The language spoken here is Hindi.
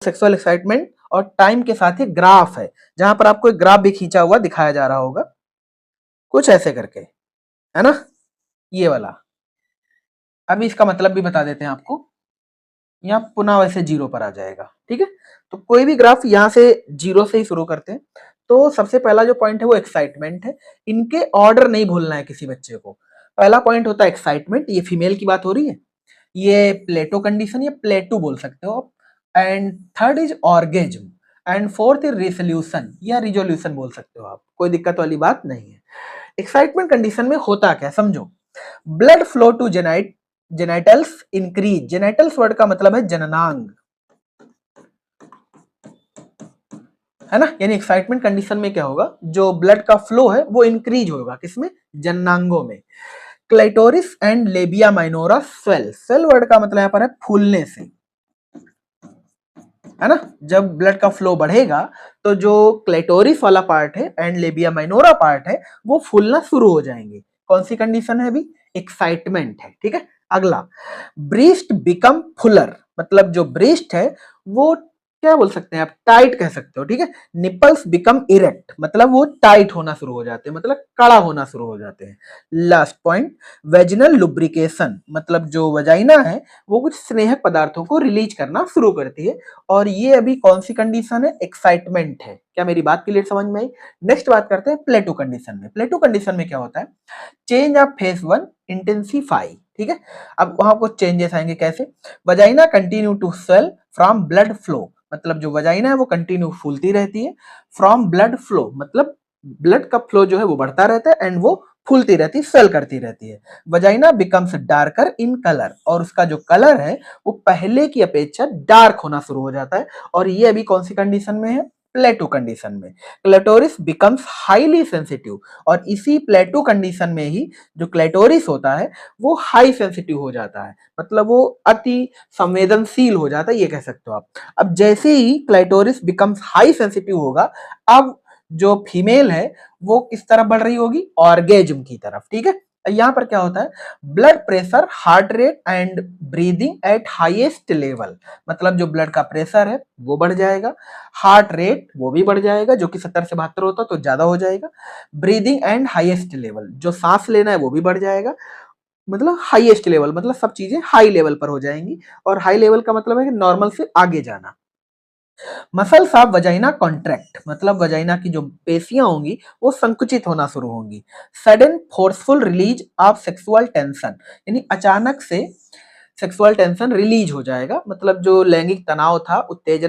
सेक्सुअल एक्साइटमेंट और टाइम के साथ ही ग्राफ है, जहां पर आपको एक ग्राफ भी खींचा हुआ दिखाया जा रहा होगा कुछ ऐसे करके, है ना, ये वाला। अभी इसका मतलब भी बता देते हैं आपको। यहाँ पुनः वैसे जीरो पर आ जाएगा, ठीक है। तो कोई भी ग्राफ यहाँ से जीरो से ही शुरू करते हैं। तो सबसे पहला जो पॉइंट है वो एक्साइटमेंट है। इनके ऑर्डर नहीं भूलना है किसी बच्चे को। पहला पॉइंट होता है एक्साइटमेंट, ये फीमेल की बात हो रही है। ये प्लेटो कंडीशन, ये प्लेटो बोल सकते हो आप। And third is orgasm and fourth is resolution या रिजोल्यूशन बोल सकते हो आप, कोई दिक्कत वाली बात नहीं है। एक्साइटमेंट कंडीशन में होता क्या समझो। Blood flow to genitals increase. Genitals word का मतलब है जननांग, है ना। यानी एक्साइटमेंट कंडीशन में क्या होगा, जो ब्लड का फ्लो है वो इंक्रीज होगा, किसमें, जननांगों में। Clitoris and labia minora swell. Swell word का मतलब यहां पर है फूलने से, है ना। जब ब्लड का फ्लो बढ़ेगा तो जो क्लेटोरिस वाला पार्ट है एंड लेबिया माइनोरा पार्ट है वो फूलना शुरू हो जाएंगे। कौन सी कंडीशन है अभी, एक्साइटमेंट है, ठीक है। अगला, ब्रीस्ट बिकम फुलर। मतलब जो ब्रीस्ट है वो क्या बोल सकते हैं आप, टाइट कह सकते हो, ठीक है। निपल्स बिकम इरेक्ट, मतलब वो टाइट होना शुरू हो जाते हैं, मतलब कड़ा होना शुरू हो जाते हैं। Last point, vaginal lubrication. मतलब जो वजाइना है वो कुछ स्नेहक पदार्थों को रिलीज करना शुरू करती है। और ये अभी कौन सी कंडीशन है, एक्साइटमेंट है। क्या मेरी बात क्लियर समझ में आई। नेक्स्ट बात करते हैं प्लेटो कंडीशन में। प्लेटो कंडीशन में क्या होता है, change of phase one intensify, ठीक है। अब वहां कुछ चेंजेस आएंगे, कैसे, vagina continue to swell from blood flow. मतलब जो वजाइना है वो कंटिन्यू फूलती रहती है। फ्रॉम ब्लड फ्लो मतलब ब्लड का फ्लो जो है वो बढ़ता रहता है एंड वो फूलती रहती है, स्वेल करती रहती है। Vagina becomes darker in colour, और उसका जो कलर है वो पहले की अपेक्षा डार्क होना शुरू हो जाता है। और ये अभी कौन सी कंडीशन में है, प्लेटो कंडीशन में। क्लेटोरिस बिकम्स हाईली सेंसिटिव, और इसी प्लेटो कंडीशन में ही जो क्लेटोरिस होता है वो हाई सेंसिटिव हो जाता है, मतलब वो अति संवेदनशील हो जाता है, ये कह सकते हो आप। अब जैसे ही क्लेटोरिस बिकम्स हाई सेंसिटिव होगा, अब जो फीमेल है वो किस तरफ बढ़ रही होगी, ऑर्गेज्म की तरफ, ठीक है। यहां पर क्या होता है, blood pressure, heart rate and breathing eight highest level. मतलब जो ब्लड का प्रेशर है वो बढ़ जाएगा, हार्ट रेट वो भी बढ़ जाएगा, जो कि 70 से 72 होता तो ज्यादा हो जाएगा। ब्रीदिंग एंड हाईएस्ट लेवल, जो सांस लेना है वो भी बढ़ जाएगा। मतलब हाईएस्ट लेवल मतलब सब चीजें हाई लेवल पर हो जाएंगी। और हाई लेवल का मतलब है कि नॉर्मल से आगे जाना। मसल्स ऑफ वजाइना कॉन्ट्रैक्ट, मतलब वजाइना की जो पेशियां होंगी वो संकुचित होना शुरू होंगी। Sudden forceful release of sexual tension, यानी अचानक से सेक्सुअल टेंशन रिलीज हो जाएगा। मतलब जो लैंगिक तनाव था, उत्तेजना